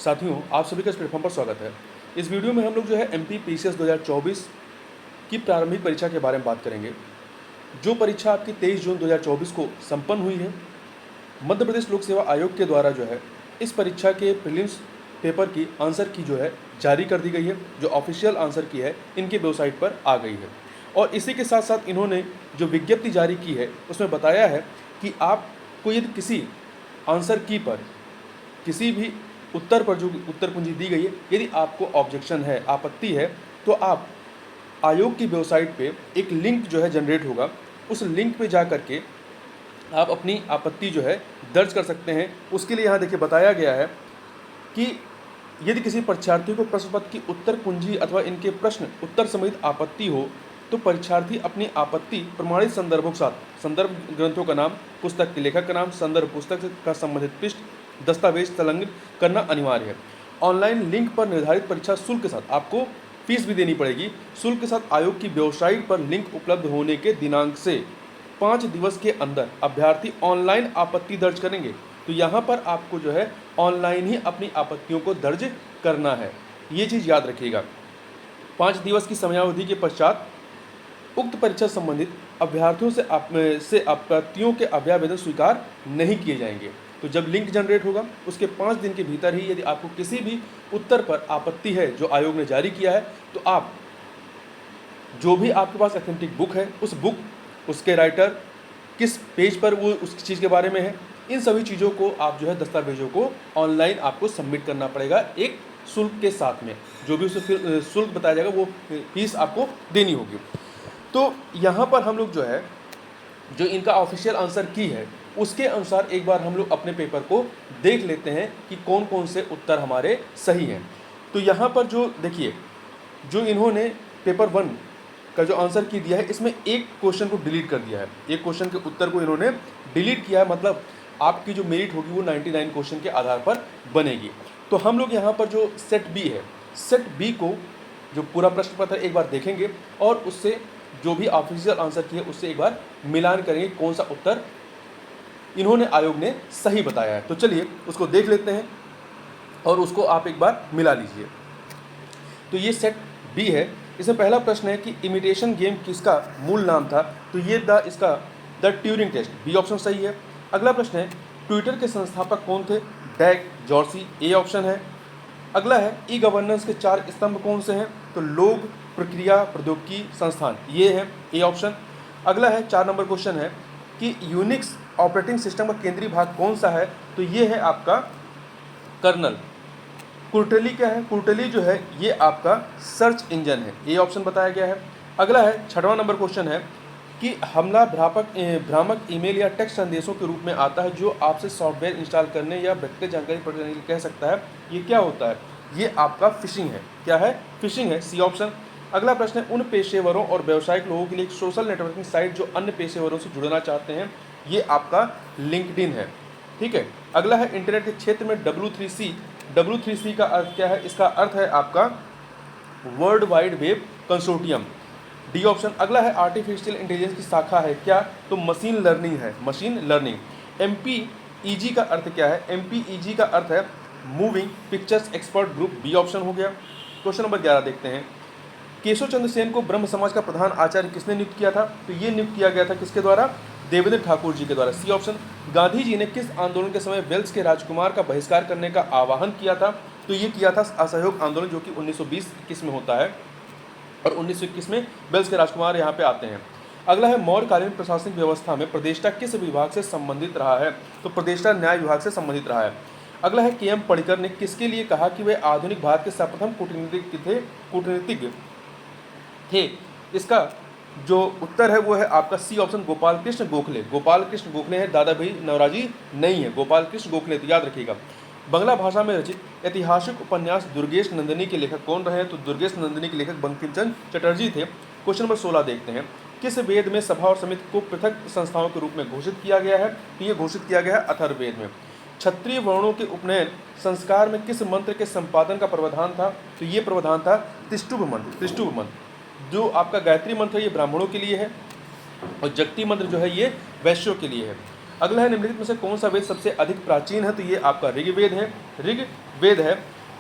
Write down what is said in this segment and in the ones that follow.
साथियों, आप सभी का इस प्लेटफॉर्म पर स्वागत है। इस वीडियो में हम लोग जो है एमपी पीसीएस 2024 की प्रारंभिक परीक्षा के बारे में बात करेंगे। जो परीक्षा आपकी 23 जून 2024 को संपन्न हुई है, मध्य प्रदेश लोक सेवा आयोग के द्वारा जो है इस परीक्षा के प्रीलिम्स पेपर की आंसर की जो है जारी कर दी गई है। जो ऑफिशियल आंसर की है इनके वेबसाइट पर आ गई है और इसी के साथ साथ इन्होंने जो विज्ञप्ति जारी की है उसमें बताया है कि आपको यदि किसी आंसर की पर किसी भी उत्तर पर जो उत्तर कुंजी दी गई है, यदि आपको ऑब्जेक्शन है, आपत्ति है, तो आप आयोग की वेबसाइट पे एक लिंक जो है जनरेट होगा। उस लिंक पे जा करके आप अपनी आपत्ति जो है दर्ज कर सकते हैं। उसके लिए यहाँ देखिए बताया गया है कि यदि किसी परीक्षार्थी को प्रश्न पत्र की उत्तर कुंजी अथवा इनके प्रश्न उत्तर समेत आपत्ति हो तो परीक्षार्थी अपनी आपत्ति प्रमाणित संदर्भों के साथ संदर्भ ग्रंथों का नाम, पुस्तक के लेखक का नाम, संदर्भ पुस्तक का संबंधित पृष्ठ, दस्तावेज संलग्न करना अनिवार्य है। ऑनलाइन लिंक पर निर्धारित परीक्षा शुल्क के साथ आपको फीस भी देनी पड़ेगी। शुल्क के साथ आयोग की वेबसाइट पर लिंक उपलब्ध होने के दिनांक से 5 दिवस के अंदर अभ्यर्थी ऑनलाइन आपत्ति दर्ज करेंगे। तो यहाँ पर आपको जो है ऑनलाइन ही अपनी आपत्तियों को दर्ज करना है, ये चीज़ याद रखिएगा। 5 दिवस की समयावधि के पश्चात उक्त परीक्षा संबंधित अभ्यर्थियों से आपत्तियों के अभ्यावेदन स्वीकार नहीं किए जाएंगे। तो जब लिंक जनरेट होगा उसके 5 दिन के भीतर ही यदि आपको किसी भी उत्तर पर आपत्ति है जो आयोग ने जारी किया है, तो आप जो भी आपके पास ऑथेंटिक बुक है, उस बुक, उसके राइटर, किस पेज पर वो उस चीज़ के बारे में है, इन सभी चीज़ों को आप जो है दस्तावेजों को ऑनलाइन आपको सबमिट करना पड़ेगा एक शुल्क के साथ में। जो भी उसे शुल्क बताया जाएगा वो फीस आपको देनी होगी। तो यहाँ पर हम लोग जो है जो इनका ऑफिशियल आंसर की है उसके अनुसार एक बार हम लोग अपने पेपर को देख लेते हैं कि कौन कौन से उत्तर हमारे सही हैं। तो यहाँ पर जो देखिए, जो इन्होंने पेपर 1 का जो आंसर की दिया है इसमें एक क्वेश्चन को डिलीट कर दिया है। एक क्वेश्चन के उत्तर को इन्होंने डिलीट किया है, मतलब आपकी जो मेरिट होगी वो 99 क्वेश्चन के आधार पर बनेगी। तो हम लोग यहाँ पर जो सेट बी है, सेट बी को जो पूरा प्रश्न पत्र एक बार देखेंगे और उससे जो भी ऑफिशियल आंसर की है उससे एक बार मिलान करेंगे कौन सा उत्तर इन्होंने आयोग ने सही बताया है। तो चलिए उसको देख लेते हैं और उसको आप एक बार मिला लीजिए। तो ये सेट बी है। इसमें पहला प्रश्न है कि इमिटेशन गेम किसका मूल नाम था? तो ये इसका the Turing test, B option सही है। अगला प्रश्न है ट्विटर के संस्थापक कौन थे? डैग जॉर्सी, ए ऑप्शन है। अगला है ई गवर्नेंस के 4 स्तंभ कौन से हैं? तो लोग, प्रक्रिया, प्रौद्योगिकी, संस्थान, ये है ए ऑप्शन। अगला है 4 नंबर क्वेश्चन है कि यूनिक्स ऑपरेटिंग सिस्टम का केंद्रीय भाग कौन सा है? तो ये है आपका कर्नल। कुर्टली क्या है? कुर्टली जो है ये आपका सर्च इंजन है, ए ऑप्शन बताया गया है। अगला है 6वां नंबर क्वेश्चन है कि हमला भ्रामक ईमेल या टेक्स्ट संदेशों के रूप में आता है जो आपसे सॉफ्टवेयर इंस्टॉल करने या व्यक्तिगत जानकारी प्राप्त करने के लिए कह सकता है, ये क्या होता है? ये आपका फिशिंग है। क्या है? फिशिंग है, सी ऑप्शन। अगला प्रश्न है उन पेशेवरों और व्यावसायिक लोगों के लिए एक सोशल नेटवर्किंग साइट जो अन्य पेशेवरों से जुड़ना चाहते हैं, ये आपका लिंक्डइन है। ठीक है। अगला है इंटरनेट के क्षेत्र में W3C, W3C का अर्थ क्या है? इसका अर्थ है आपका world wide web consortium, D option. अगला है आर्टिफिशियल इंटेलिजेंस की शाखा है क्या? तो मशीन लर्निंग है, मशीन लर्निंग। MPEG का अर्थ क्या है? MPEG का अर्थ है moving pictures expert group, B option हो गया। क्वेश्चन नंबर 11 देखते हैं। केशव चंद्र सेन को ब्रह्म समाज का प्रधान आचार्य किसने नियुक्त किया था? तो ये नियुक्त किया गया था किसके द्वारा? देवेंद्र ठाकुर जी के द्वारा, सी ऑप्शन। गांधी जी ने किस आंदोलन के समय वेल्स के राजकुमार का बहिष्कार करने का आह्वान किया था? तो ये किया था असहयोग आंदोलन, जो कि 1920-21 में होता है और 1921 में वेल्स के राजकुमार यहाँ पे आते हैं। अगला है मौर्यकालीन प्रशासनिक व्यवस्था में प्रदेष्टा किस विभाग से संबंधित रहा है? तो प्रदेष्टा न्याय विभाग से संबंधित रहा है। अगला है KM पणिकर ने किसके लिए कहा कि वे आधुनिक भारत के सर्वप्रथम कूटनीतिज्ञ थे? इसका जो उत्तर है वो है आपका सी ऑप्शन, गोपाल कृष्ण गोखले। गोपाल कृष्ण गोखले हैं, दादा भाई नवराजी नहीं है, गोपाल कृष्ण गोखले, तो याद रखिएगा। बांग्ला भाषा में रचित ऐतिहासिक उपन्यास दुर्गेश नंदिनी के लेखक कौन रहे? तो दुर्गेश नंदिनी के लेखक बंकिम चंद्र चटर्जी थे। क्वेश्चन नंबर 16 देखते हैं। किस वेद में सभा और समिति को पृथक संस्थाओं के रूप में घोषित किया गया है? तो ये घोषित किया गया है अथर्ववेद में। क्षत्रिय वर्णों के उपनयन संस्कार में किस मंत्र के संपादन का प्रावधान था? तो ये प्रावधान था त्रिष्टुभ मंत्र। त्रिष्टुभ मंत्र जो आपका गायत्री मंत्र है ये ब्राह्मणों के लिए है और जगती मंत्र जो है ये वैश्यों के लिए है। अगला है निम्नलिखित में से कौन सा वेद सबसे अधिक प्राचीन है, तो ये आपका ऋग्वेद है, ऋग्वेद है।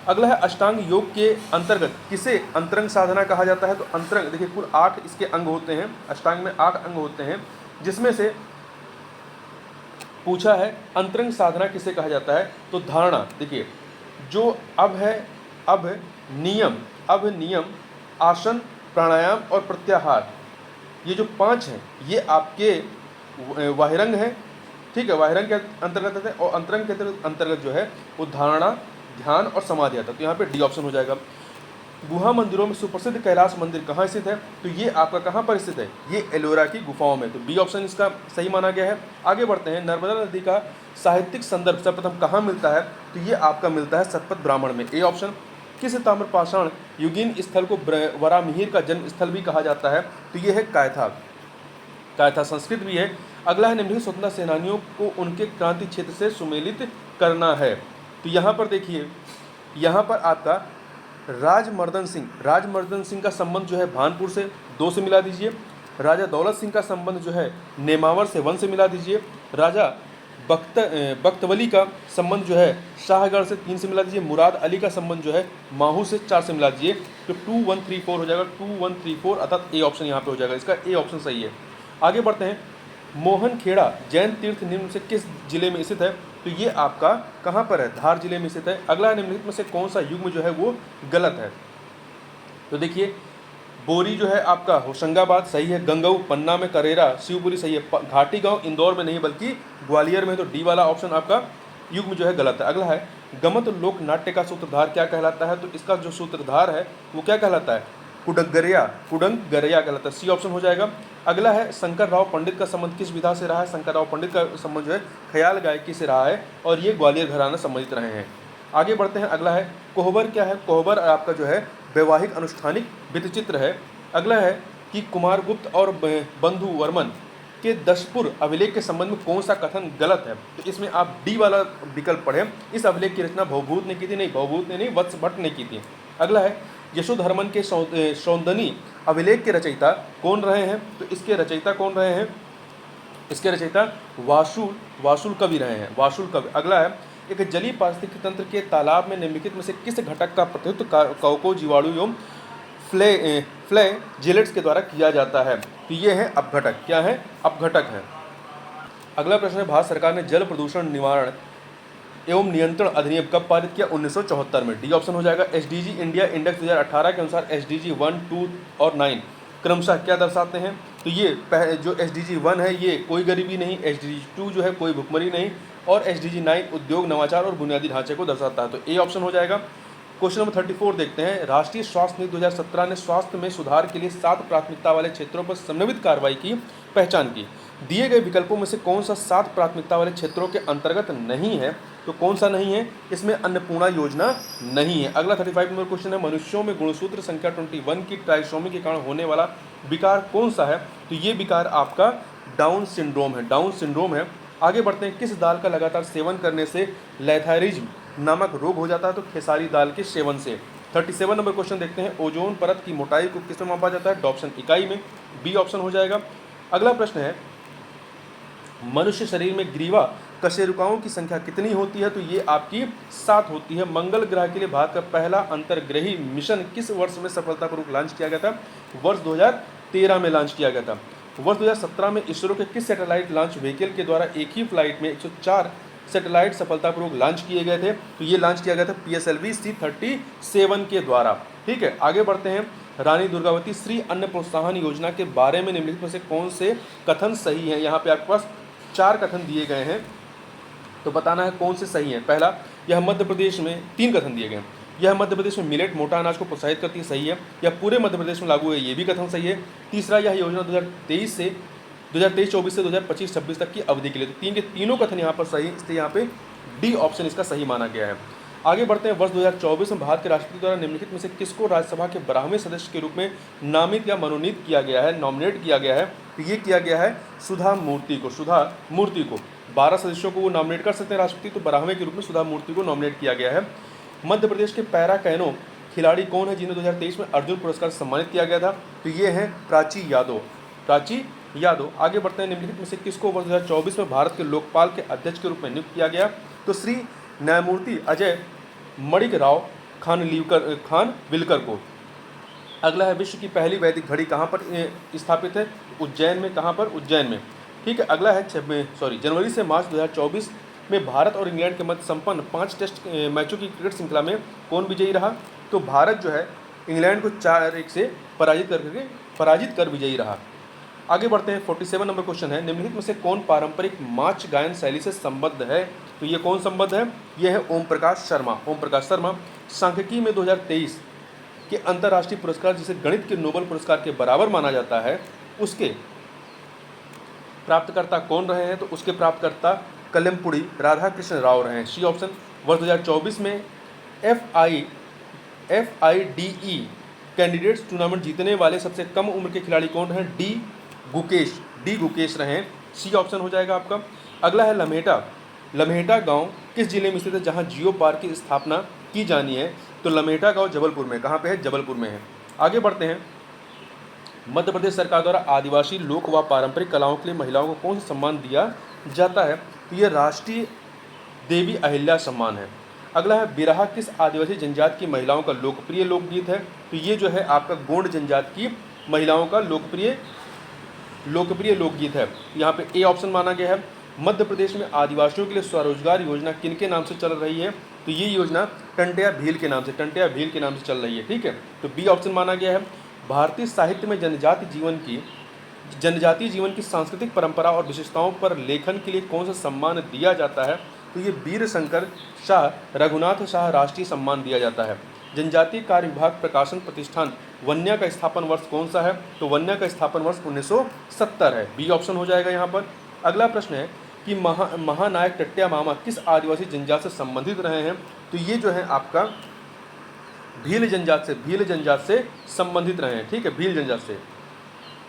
अगला है अष्टांग योग के अंतर्गत किसे अंतरंग साधना कहा जाता है, तो अंतरंग देखिए कुल 8 इसके अंग होते हैं, अष्टांग में 8 अंग होते हैं, जिसमें से पूछा है अंतरंग साधना किसे कहा जाता है, तो धारणा। देखिए जो अब नियम, आसन, प्राणायाम और प्रत्याहार, ये जो 5 हैं ये आपके वाहिरंग हैं, ठीक है, वाहिरंग के अंतर्गत आते हैं, और अंतरंग के अंतर्गत जो है वो धारणा, ध्यान और समाधि आता है। तो यहाँ पे डी ऑप्शन हो जाएगा। गुहा मंदिरों में सुप्रसिद्ध कैलाश मंदिर कहाँ स्थित है, तो ये आपका कहाँ पर स्थित है, ये एलोरा की गुफाओं में, तो बी ऑप्शन इसका सही माना गया है। आगे बढ़ते हैं, नर्मदा नदी का साहित्यिक संदर्भ सर्वप्रथम कहाँ मिलता है, तो ये आपका मिलता है शतपथ ब्राह्मण में, ए ऑप्शन। किस ताम्रपाषाण युगीन स्थल को वरामिहिर का जन्म स्थल भी कहा जाता है, तो ये है कायथा संस्कृत भी है। अगला है निम्नलिखित स्वतंत्रता सेनानियों को उनके क्रांति क्षेत्र से सुमेलित करना है, तो यहाँ पर देखिए, यहाँ पर आपका राजमर्दन सिंह का संबंध जो है भानपुर से 2 से मिला दीजिए। राजा दौलत सिंह का संबंध जो है नेमावर से 1 से मिला दीजिए। राजा बख्तवली का संबंध जो है शाहगढ़ से 3 से मिला दीजिए। मुराद अली का संबंध जो है माहू से 4 से मिला दीजिए। तो 2 1 3 4 हो जाएगा, 2 1 3 4 अर्थात ए ऑप्शन यहाँ पे हो जाएगा, इसका ए ऑप्शन सही है। आगे बढ़ते हैं, मोहन खेड़ा जैन तीर्थ निम्न से किस जिले में स्थित है, तो ये आपका कहाँ पर है, धार जिले में स्थित है। अगला निम्नलिखित में से कौन सा युग्म जो है वो गलत है, तो देखिए बोरी जो है आपका होशंगाबाद सही है, गंगऊ पन्ना में, करेरा शिवपुरी सही है, घाटी गांव इंदौर में नहीं बल्कि ग्वालियर में, तो डी वाला ऑप्शन आपका युग्म जो है गलत है। अगला है गमत लोक नाट्य का सूत्रधार क्या कहलाता है, तो इसका जो सूत्रधार है वो क्या कहलाता है, कुडंगरिया कहलाता है, सी ऑप्शन हो जाएगा। अगला है शंकर राव पंडित का संबंध किस विधा से रहा है, शंकर राव पंडित का संबंध जो है ख्याल गायकी से रहा है और ये ग्वालियर घराना संबंधित रहे हैं। आगे बढ़ते हैं, अगला है कोहबर क्या है, कोहबर आपका जो है वैवाहिक अनुष्ठानिक भित्तिचित्र है। अगला है कि कुमारगुप्त और बंधु वर्मन के दशपुर अभिलेख के संबंध में कौन सा कथन गलत है, तो इसमें आप डी वाला विकल्प पढ़ें। इस अभिलेख की रचना भवभूत ने की थी, नहीं भवभूत ने नहीं, वत्स भट्ट ने की थी। अगला है यशोधर्मन के सौंदनी अभिलेख के रचयिता कौन रहे हैं, तो इसके रचयिता कौन रहे हैं, इसके रचयिता वासुल कवि रहे हैं, वासुल कवि। अगला है एक जलीय पारिस्थितिक तंत्र के तालाब में निम्नलिखित में से किस घटक का प्रतिनिधित्व कवकों, जीवाणु एवं फ्लैजेलेट्स के द्वारा किया जाता है, तो ये है अपघटक, क्या है, अपघटक है। अगला प्रश्न है, भारत सरकार ने जल प्रदूषण निवारण एवं नियंत्रण अधिनियम कब पारित किया, 1974 में, डी ऑप्शन हो जाएगा। एसडीजी इंडिया इंडेक्स 2018 के अनुसार एसडीजी 1, 2 और 9 क्रमशः क्या दर्शाते हैं, तो ये जो एसडीजी 1 है ये कोई गरीबी नहीं, एसडीजी 2 जो है कोई भुखमरी नहीं, और एसडीजी 9 उद्योग, नवाचार और बुनियादी ढांचे को दर्शाता है, तो ए ऑप्शन हो जाएगा। क्वेश्चन नंबर 34 देखते हैं, राष्ट्रीय स्वास्थ्य नीति 2017 ने स्वास्थ्य में सुधार के लिए 7 प्राथमिकता वाले क्षेत्रों पर समन्वित कार्रवाई की पहचान की। दिए गए विकल्पों में से कौन सा 7 प्राथमिकता वाले क्षेत्रों के अंतर्गत नहीं है, तो कौन सा नहीं है, इसमें अन्नपूर्णा योजना नहीं है। अगला 35 नंबर क्वेश्चन है, मनुष्यों में गुणसूत्र संख्या 21 की ट्राइसोमी के कारण होने वाला विकार कौन सा है, तो ये विकार आपका डाउन सिंड्रोम है। आगे बढ़ते हैं, किस दाल का लगातार सेवन करने से लेथारिज्म नामक रोग हो जाता है, तो खेसारी दाल के सेवन से। 37 नंबर क्वेश्चन देखते हैं, ओजोन परत की मोटाई को किस में मापा जाता है, डॉप्शन इकाई में, बी ऑप्शन हो जाएगा। अगला प्रश्न है, मनुष्य शरीर में ग्रीवा कशेरुकाओं की संख्या कितनी होती है, तो ये आपकी 7 होती है। मंगल ग्रह के लिए भारत का पहला अंतर्ग्रही मिशन किस वर्ष में सफलतापूर्वक लॉन्च किया गया था, वर्ष 2013 में लॉन्च किया गया था। वर्ष 2017 में इसरो के किस सैटेलाइट लॉन्च व्हीकल के द्वारा एक ही फ्लाइट में 104 सैटेलाइट सफलतापूर्वक लॉन्च किए गए थे, तो ये लॉन्च किया गया था PSLV C-37 के द्वारा, ठीक है। आगे बढ़ते हैं, रानी दुर्गावती श्री अन्न प्रोत्साहन योजना के बारे में निम्नलिखित में से कौन से कथन सही हैं, यहाँ पे आपके पास 4 कथन दिए गए हैं, तो बताना है कौन से सही हैं। पहला, यह मध्य प्रदेश में 3 कथन दिए गए हैं, यह मध्य प्रदेश में मिलेट मोटा अनाज को प्रोत्साहित करती है, सही है। यह पूरे मध्य प्रदेश में लागू है, ये भी कथन सही है। तीसरा, यह योजना 2023-24 से 2025-26 तक की अवधि के लिए, तो 3 के तीनों कथन यहाँ पर सही, इसलिए यहाँ पे डी ऑप्शन इसका सही माना गया है। आगे बढ़ते हैं, वर्ष 2024 में भारत के राष्ट्रपति द्वारा निम्नलिखित में से किसको राज्यसभा के 12वें सदस्य के रूप में नामित या मनोनीत किया गया है, नॉमिनेट किया गया है, तो ये किया गया है सुधा मूर्ति को। 12 सदस्यों को वो नॉमिनेट कर सकते हैं राष्ट्रपति, तो 12वें के रूप में सुधा मूर्ति को नॉमिनेट किया गया है। मध्य प्रदेश के पैरा कैनो खिलाड़ी कौन है जिन्हें 2023 में अर्जुन पुरस्कार से सम्मानित किया गया था, तो ये हैं प्राची याद हो। आगे बढ़ते हैं, निम्नलिखित में से किसको वर्ष 2024 में भारत के लोकपाल के अध्यक्ष के रूप में नियुक्त किया गया? तो श्री न्यायमूर्ति अजय मणिक राव खानविलकर को। अगला है, विश्व की पहली वैदिक घड़ी कहाँ पर स्थापित है? उज्जैन में। कहाँ पर? उज्जैन में। ठीक है। अगला है जनवरी से मार्च 2024 में भारत और इंग्लैंड के मध्य संपन्न 5 टेस्ट मैचों की क्रिकेट श्रृंखला में कौन विजयी रहा? तो भारत जो है इंग्लैंड को 4-1 से पराजित कर विजयी रहा। आगे बढ़ते हैं, 47 नंबर क्वेश्चन है, निम्नलिखित में से कौन पारंपरिक माच गायन शैली से संबद्ध है? तो ये कौन संबद्ध है? ये है ओम प्रकाश शर्मा। ओम प्रकाश शर्मा सांख्यिकी में 2023 के अंतर्राष्ट्रीय पुरस्कार, जिसे गणित के नोबेल पुरस्कार के बराबर माना जाता है, उसके प्राप्तकर्ता कौन रहे हैं? तो उसके प्राप्तकर्ता कलमपुड़ी राधाकृष्ण राव रहे हैं। C option. वर्ष 2024 में FIDE कैंडिडेट्स टूर्नामेंट जीतने वाले सबसे कम उम्र के खिलाड़ी कौन हैं? डी गुकेश रहे हैं। सी ऑप्शन हो जाएगा आपका। अगला है लम्हेटा गांव किस जिले में स्थित है जहां जियो पार्क की स्थापना की जानी है? तो लम्हेटा गांव जबलपुर में। कहाँ पे है? जबलपुर में है। आगे बढ़ते हैं, मध्य प्रदेश सरकार द्वारा आदिवासी लोक व पारंपरिक कलाओं के लिए महिलाओं को कौन सा सम्मान दिया जाता है? तो ये राष्ट्रीय देवी अहिल्या सम्मान है। अगला है, बिरहा किस आदिवासी जनजाति की महिलाओं का लोकप्रिय लोकगीत है? तो ये जो है आपका गोंड जनजाति की महिलाओं का लोकप्रिय लोकगीत है। यहाँ पे ए ऑप्शन माना गया है। मध्य प्रदेश में आदिवासियों के लिए स्वरोजगार योजना किनके नाम से चल रही है? तो ये योजना टंटिया भील के नाम से चल रही है। ठीक है, तो बी ऑप्शन माना गया है। भारतीय साहित्य में जनजातीय जीवन की सांस्कृतिक परंपरा और विशेषताओं पर लेखन के लिए कौन सा सम्मान दिया जाता है? तो ये वीर शंकर शाह रघुनाथ शाह राष्ट्रीय सम्मान दिया जाता है। जनजातीय कार्य विभाग प्रकाशन प्रतिष्ठान वन्या का स्थापन वर्ष कौन सा है? तो वन्या का स्थापन वर्ष 1970 है। बी ऑप्शन हो जाएगा यहाँ पर। अगला प्रश्न है कि महानायक टट्टिया मामा किस आदिवासी जनजाति से संबंधित रहे हैं? तो ये जो है आपका भील जनजाति से संबंधित रहे हैं। ठीक है, भील जनजाति से।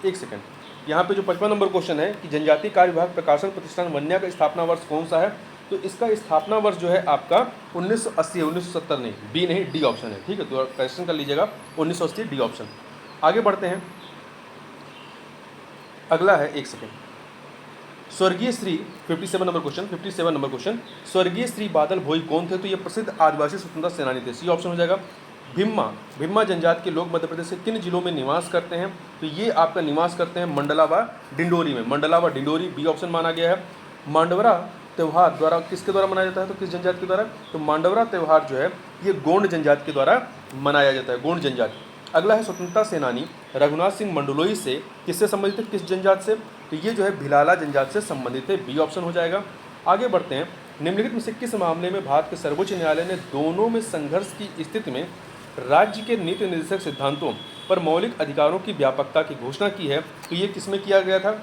एक सेकंड, यहाँ पे जो 55 नंबर क्वेश्चन है कि जनजातीय कार्य विभाग प्रकाशन प्रतिष्ठान वन्या का स्थापना वर्ष कौन सा है? तो इसका स्थापना वर्ष जो है आपका 1980 है, 1970 नहीं, बी नहीं, डी ऑप्शन है। ठीक है, तो क्वेश्चन कर लीजिएगा 1980 डी ऑप्शन। आगे बढ़ते हैं, अगला है, एक सेकेंड, स्वर्गीय श्री 57 नंबर क्वेश्चन, स्वर्गीय श्री बादल भोई कौन थे? तो ये प्रसिद्ध आदिवासी स्वतंत्रता सेनानी थे। सी ऑप्शन हो जाएगा। भिम्मा जनजाति के लोग मध्य प्रदेश के किन जिलों में निवास करते हैं? तो ये आपका निवास करते हैं मंडला व डिंडोरी में। बी ऑप्शन माना गया है। मांडवरा त्यौहार द्वारा किसके द्वारा मनाया जाता है? तो किस जनजाति के द्वारा? तो मांडवरा त्यौहार जो है ये गोंड जनजाति के द्वारा मनाया जाता है, गोंड जनजाति। अगला है, स्वतंत्रता सेनानी रघुनाथ सिंह मंडलोई से किससे संबंधित है? किस जनजाति से? तो ये जो है भिलाला जनजाति से संबंधित है। बी ऑप्शन हो जाएगा। आगे बढ़ते हैं, निम्नलिखित में से किस मामले में भारत के सर्वोच्च न्यायालय ने दोनों में संघर्ष की स्थिति में राज्य के नीति निर्देशक सिद्धांतों पर मौलिक अधिकारों की व्यापकता की घोषणा की है? तो ये किसमें किया गया था?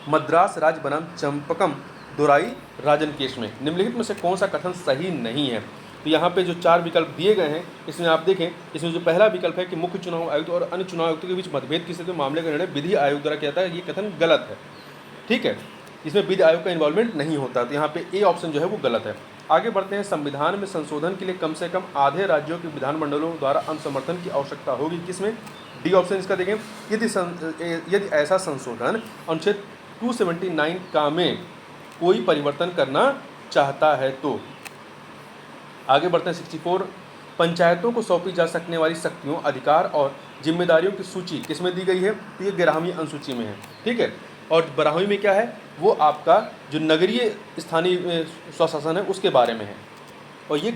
मद्रास राज्य बनाम चंपकम दोराई राजन केस में। निम्नलिखित में से कौन सा कथन सही नहीं है? तो यहाँ पे जो 4 विकल्प दिए गए हैं, इसमें आप देखें, इसमें जो पहला विकल्प है कि मुख्य चुनाव आयुक्त और अन्य चुनाव आयुक्तों के बीच मतभेद की स्थिति में मामले का निर्णय विधि आयोग द्वारा किया जाता है, ये कथन गलत है। ठीक है, इसमें विधि आयोग का इन्वॉल्वमेंट नहीं होता, तो यहाँ पे ए ऑप्शन जो है वो गलत है। आगे बढ़ते हैं, संविधान में संशोधन के लिए कम से कम आधे राज्यों के विधानमंडलों द्वारा अनुसमर्थन की आवश्यकता होगी, किसमें? डी ऑप्शन इसका देखें। यदि ऐसा संशोधन अनुच्छेद 279 का में कोई परिवर्तन करना चाहता है तो। आगे बढ़ते हैं, 64, पंचायतों को सौंपी जा सकने वाली शक्तियों, अधिकार और जिम्मेदारियों की सूची किसमें दी गई है? तो ये 11वीं अनुसूची में है। ठीक है, और 12वीं में क्या है? वो आपका जो नगरीय स्थानीय स्वशासन है उसके बारे में है, और ये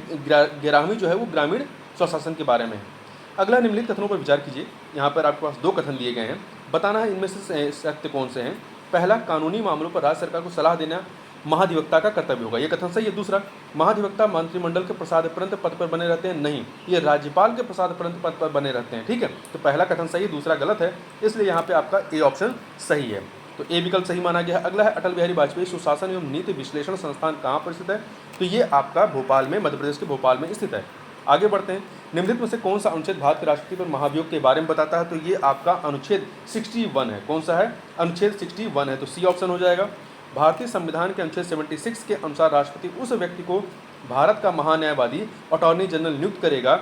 11वीं जो है वो ग्रामीण स्वशासन के बारे में है। अगला, निम्नलिखित कथनों पर विचार कीजिए। यहाँ पर आपके पास 2 कथन दिए गए हैं, बताना है इनमें से सत्य कौन से हैं। पहला, कानूनी मामलों पर राज्य सरकार को सलाह देना महाधिवक्ता का कर्तव्य होगा, ये कथन सही है। दूसरा, महाधिवक्ता मंत्रिमंडल के प्रसादपरंत पद पर बने रहते हैं, नहीं, ये राज्यपाल के प्रसादपरंत पद पर बने रहते हैं। ठीक है, तो पहला कथन सही है, दूसरा गलत है, इसलिए यहाँ पे आपका ए ऑप्शन सही है, तो ए विकल्प सही माना गया है। अगला है, अटल बिहारी वाजपेयी सुशासन एवं नीति विश्लेषण संस्थान कहाँ पर स्थित है? तो ये आपका भोपाल में, मध्य प्रदेश के भोपाल में स्थित है। आगे बढ़ते हैं, निम्नलिखित में से कौन सा अनुच्छेद भारत के राष्ट्रपति पर महाभियोग के बारे में बताता है? तो ये आपका अनुच्छेद 61 है। कौन सा है? अनुच्छेद 61 है, तो सी ऑप्शन हो जाएगा। भारतीय संविधान के अनुच्छेद 76 के अनुसार राष्ट्रपति उस व्यक्ति को भारत का महान्यायवादी अटॉर्नी जनरल नियुक्त करेगा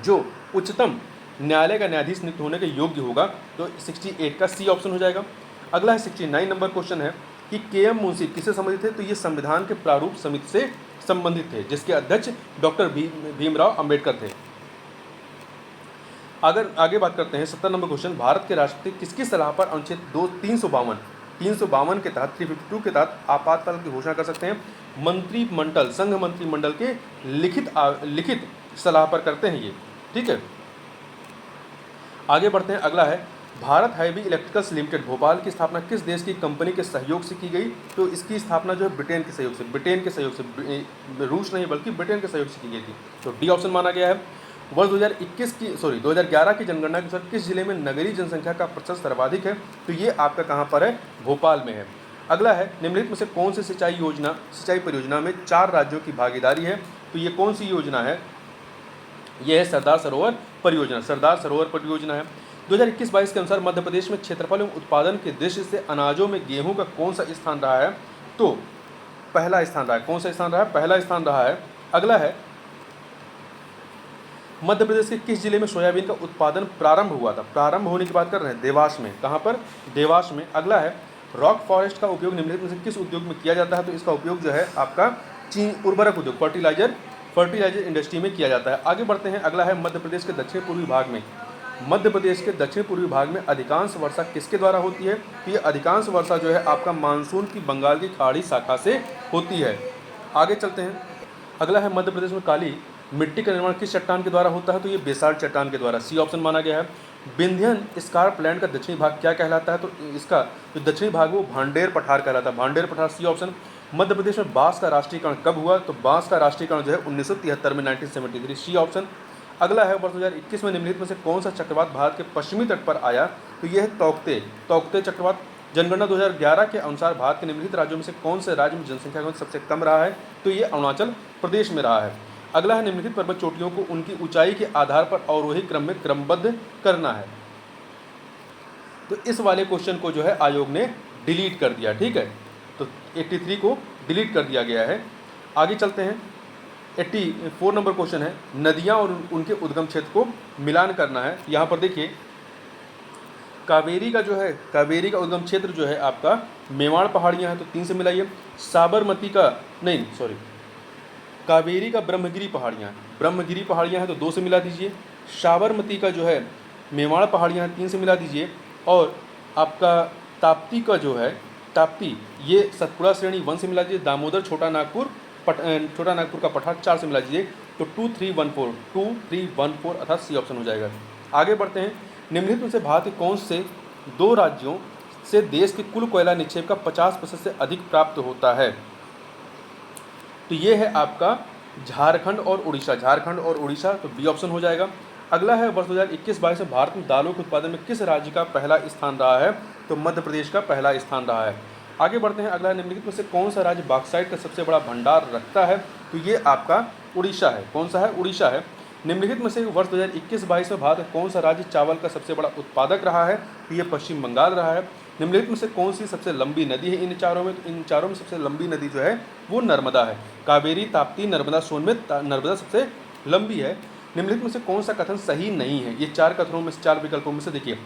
जो उच्चतम न्यायालय का न्यायाधीश नियुक्त होने के योग्य होगा, तो 68 का सी ऑप्शन हो जाएगा। अगला है 69 नंबर क्वेश्चन है कि के.एम. मुंशी किससे संबंधित थे, तो ये संविधान के प्रारूप समिति से संबंधित थे, जिसके अध्यक्ष डॉक्टर भीमराव अंबेडकर थे। अगर आगे बात करते हैं 70 नंबर क्वेश्चन, भारत के राष्ट्रपति किसकी सलाह पर अनुच्छेद 352 के तहत 352 के तहत आपातकाल की घोषणा कर सकते हैं? मंत्रिमंडल, संघ मंत्रिमंडल के लिखित सलाह पर करते हैं ये, ठीक है। आगे बढ़ते हैं, अगला है Bharat heavy electricals limited Bhopal की स्थापना किस देश की कंपनी के सहयोग से की गई, तो इसकी स्थापना जो है ब्रिटेन के सहयोग से, रूस नहीं बल्कि ब्रिटेन के सहयोग से की गई थी, तो डी ऑप्शन माना गया है। वर्ष 2011 की जनगणना के अनुसार किस जिले में नगरीय जनसंख्या का प्रतिशत सर्वाधिक है, तो ये आपका कहाँ पर है, भोपाल में है। अगला है निम्नलिखित में से कौन सी सिंचाई परियोजना में 4 राज्यों की भागीदारी है, तो ये कौन सी योजना है, ये है सरदार सरोवर परियोजना है। 2021-22 के अनुसार मध्य प्रदेश में क्षेत्रफल एवं उत्पादन के दृष्टि से अनाजों में गेहूं का कौन सा स्थान रहा है, तो पहला स्थान रहा है। कौन सा स्थान रहा है, पहला स्थान रहा है। अगला है मध्य प्रदेश के किस जिले में सोयाबीन का उत्पादन प्रारंभ हुआ था, प्रारंभ होने की बात कर रहे हैं, देवास में। कहाँ पर, देवास में। अगला है रॉक फॉरेस्ट का उपयोग निम्नलिखित में से किस उद्योग में किया जाता है, तो इसका उपयोग जो है आपका उर्वरक उद्योग, फर्टिलाइजर इंडस्ट्री में किया जाता है। आगे बढ़ते हैं, अगला है मध्य प्रदेश के दक्षिण पूर्वी भाग में अधिकांश वर्षा किसके द्वारा होती है, तो ये अधिकांश वर्षा जो है आपका मानसून की बंगाल की खाड़ी शाखा से होती है। आगे चलते हैं, अगला है मध्य प्रदेश में काली मिट्टी का निर्माण किस चट्टान के द्वारा होता है, तो ये बेसाल्ट चट्टान के द्वारा, सी ऑप्शन माना गया है। विंध्यन स्कार्पलैंड का दक्षिणी भाग क्या कहलाता है, तो इसका जो दक्षिणी भाग वो भांडेर पठार कहलाता है, भांडेर पठार, सी ऑप्शन। मध्य प्रदेश में बांस का राष्ट्रीयकरण कब हुआ, तो बांस का राष्ट्रीयकरण जो है 1973 में, 1973, सी ऑप्शन। अगला है वर्ष 2021 में निम्नलिखित में से कौन सा चक्रवात भारत के पश्चिमी तट पर आया, तो यह है तौकते चक्रवात। जनगणना 2011 के अनुसार भारत के निम्नलिखित राज्यों में से कौन से राज्य में जनसंख्या सबसे कम रहा है, तो ये अरुणाचल प्रदेश में रहा है। अगला है निम्नलिखित पर्वत चोटियों को उनकी ऊंचाई के आधार पर अवरोही क्रम में क्रमबद्ध करना है, तो इस वाले क्वेश्चन को जो है आयोग ने डिलीट कर दिया, ठीक है, तो 83 को डिलीट कर दिया गया है। आगे चलते हैं, 84 नंबर क्वेश्चन है, नदियां और उनके उद्गम क्षेत्र को मिलान करना है। यहाँ पर देखिए कावेरी का उद्गम क्षेत्र जो है आपका मेवाड़ पहाड़ियाँ हैं, तो 3 से मिलाइए। कावेरी का ब्रह्मगिरी पहाड़ियाँ हैं, तो 2 से मिला दीजिए। साबरमती का जो है मेवाड़ पहाड़ियाँ हैं, 3 से मिला दीजिए। और आपका ताप्ती का जो है ये सतपुड़ा श्रेणी 1 से मिला दीजिए। दामोदर छोटा नागपुर का पठार 4 से मिला दीजिए, तो 2314 अर्थात सी ऑप्शन हो जाएगा। आगे बढ़ते हैं, निम्नलिखित में से भारत के कौन से 2 राज्यों से देश के कुल कोयला निक्षेप का 50% से अधिक प्राप्त होता है, तो ये है आपका झारखंड और उड़ीसा, तो बी ऑप्शन हो जाएगा। अगला है वर्ष 2021-22 में भारत में दालों के उत्पादन में किस राज्य का पहला स्थान रहा है, तो मध्य प्रदेश का पहला स्थान रहा है। आगे बढ़ते हैं, अगला निम्नलिखित में से कौन सा राज्य बॉक्साइट का सबसे बड़ा भंडार रखता है, तो ये आपका उड़ीसा है। कौन सा है, उड़ीसा है। निम्नलिखित में से वर्ष 2021-22 में भारत कौन सा राज्य चावल का सबसे बड़ा उत्पादक रहा है, तो ये पश्चिम बंगाल रहा है। निम्नलिखित में से कौन सी सबसे लंबी नदी है इन चारों में, तो इन चारों में सबसे लंबी नदी जो है वो नर्मदा है। कावेरी, ताप्ती, नर्मदा, सोन में नर्मदा सबसे लंबी है। निम्नलिखित में से कौन सा कथन सही नहीं है, ये 4 विकल्पों में से देखिए,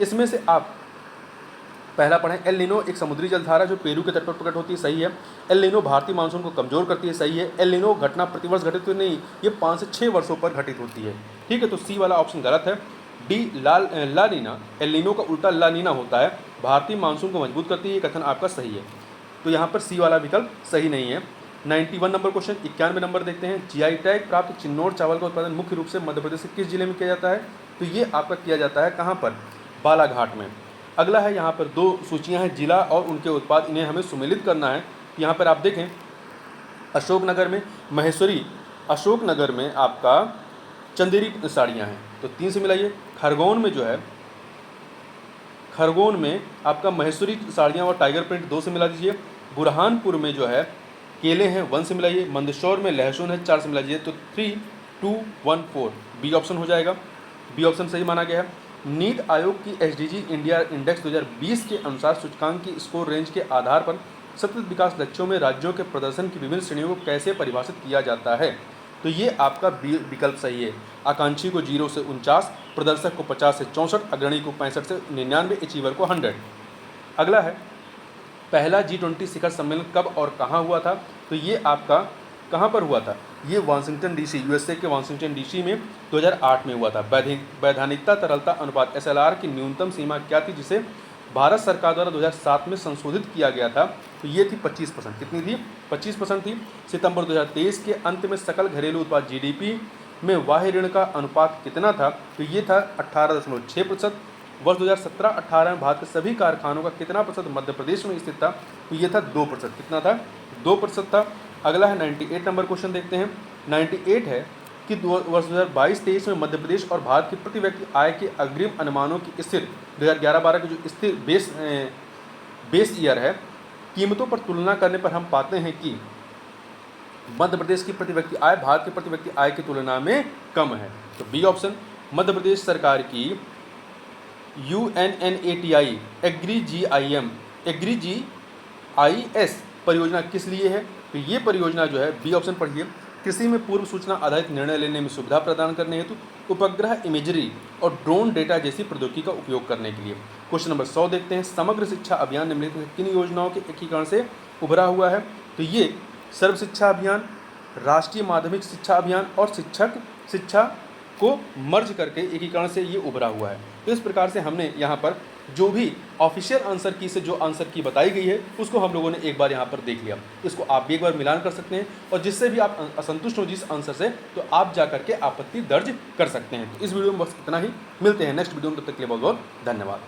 इसमें से आप पहला पढ़ें, एल नीनो एक समुद्री जलधारा जो पेरू के तट पर प्रकट होती है, सही है। एल नीनो भारतीय मानसून को कमजोर करती है, सही है। एल नीनो घटना प्रतिवर्ष घटित तो नहीं, ये 5 से 6 वर्षों पर घटित होती है, ठीक है, तो सी वाला ऑप्शन गलत है। डी ला नीना, एल नीनो का उल्टा ला नीना होता है, भारतीय मानसून को मजबूत करती है, ये कथन आपका सही है, तो यहाँ पर सी वाला विकल्प सही नहीं है। 91 नंबर क्वेश्चन, 91 नंबर देखते हैं, जीआई टैग प्राप्त चिन्नौर चावल का उत्पादन मुख्य रूप से मध्य प्रदेश के किस जिले में किया जाता है, तो ये आपका किया जाता है कहाँ पर, बालाघाट में। अगला है, यहाँ पर 2 सूचियाँ हैं, जिला और उनके उत्पाद, इन्हें हमें सुमेलित करना है। यहाँ पर आप देखें, अशोकनगर में महेश्वरी, अशोकनगर में आपका चंदेरी साड़ियाँ हैं, तो 3 से मिलाइए। खरगोन में आपका महेश्वरी साड़ियाँ और टाइगर प्रिंट 2 से मिला दीजिए। बुरहानपुर में जो है केले हैं, 1 से मिलाइए। मंदसौर में लहसुन है, 4 से मिला दीजिए, तो 3214 बी ऑप्शन हो जाएगा, बी ऑप्शन सही माना गया है। नीट आयोग की एसडीजी इंडिया इंडेक्स 2020 के अनुसार सूचकांक की स्कोर रेंज के आधार पर सतत विकास लक्ष्यों में राज्यों के प्रदर्शन की विभिन्न श्रेणियों को कैसे परिभाषित किया जाता है, तो ये आपका विकल्प सही है। आकांक्षी को 0 से 49, प्रदर्शक को 50 से 64, अग्रणी को 65 से 99, अचीवर को 100। अगला है पहला G20 शिखर सम्मेलन कब और कहाँ हुआ था? तो ये आपका कहाँ पर हुआ था? ये वाशिंगटन डीसी, यूएसए के वाशिंगटन डीसी में 2008 में हुआ था। वैधानिकता तरलता अनुपात SLR की न्यूनतम सीमा क्या थी, जिसे भारत सरकार द्वारा 2007 में संशोधित किया गया था? तो ये थी 25%। कितनी थी? 25% थी। सितंबर 2023 के अंत में सकल घरेलू उत्पाद GDP में बाह्य ऋण का अनुपात कितना था? तो ये था 18.6%। वर्ष 2017-18 में भारत के सभी कारखानों का कितना प्रतिशत मध्य प्रदेश में स्थित था? तो ये था 2%। कितना था? 2% था। अगला है 98 नंबर क्वेश्चन देखते हैं। 98 है कि वर्ष 2022-23 में मध्य प्रदेश और भारत की प्रति व्यक्ति आय के अग्रिम अनुमानों की स्थिर 2011-12 की जो स्थिर बेस ईयर है, कीमतों पर तुलना करने पर हम पाते हैं कि मध्य प्रदेश की प्रति व्यक्ति आय भारत की प्रति व्यक्ति आय की तुलना में कम है। तो बी ऑप्शन। मध्य प्रदेश सरकार की UNNATI एग्री-GIS परियोजना किस लिए है? तो ये परियोजना जो है, बी ऑप्शन पढ़िए, कृषि में पूर्व सूचना आधारित निर्णय लेने में सुविधा प्रदान करने हेतु उपग्रह इमेजरी और ड्रोन डेटा जैसी प्रौद्योगिकी का उपयोग करने के लिए। क्वेश्चन नंबर 100 देखते हैं। समग्र शिक्षा अभियान निम्नलिखित किन योजनाओं के एकीकरण से उभरा हुआ है? तो ये सर्व शिक्षा अभियान, राष्ट्रीय माध्यमिक शिक्षा अभियान और शिक्षक शिक्षा को मर्ज करके एकीकरण से ये उभरा हुआ है। तो इस प्रकार से हमने यहाँ पर जो भी ऑफिशियल आंसर की से जो आंसर की बताई गई है उसको हम लोगों ने एक बार यहाँ पर देख लिया। इसको आप भी एक बार मिलान कर सकते हैं और जिससे भी आप असंतुष्ट हो जिस आंसर से, तो आप जा करके आपत्ति दर्ज कर सकते हैं। तो इस वीडियो में बस इतना ही। मिलते हैं नेक्स्ट वीडियो में, तब तक के लिए बहुत बहुत धन्यवाद।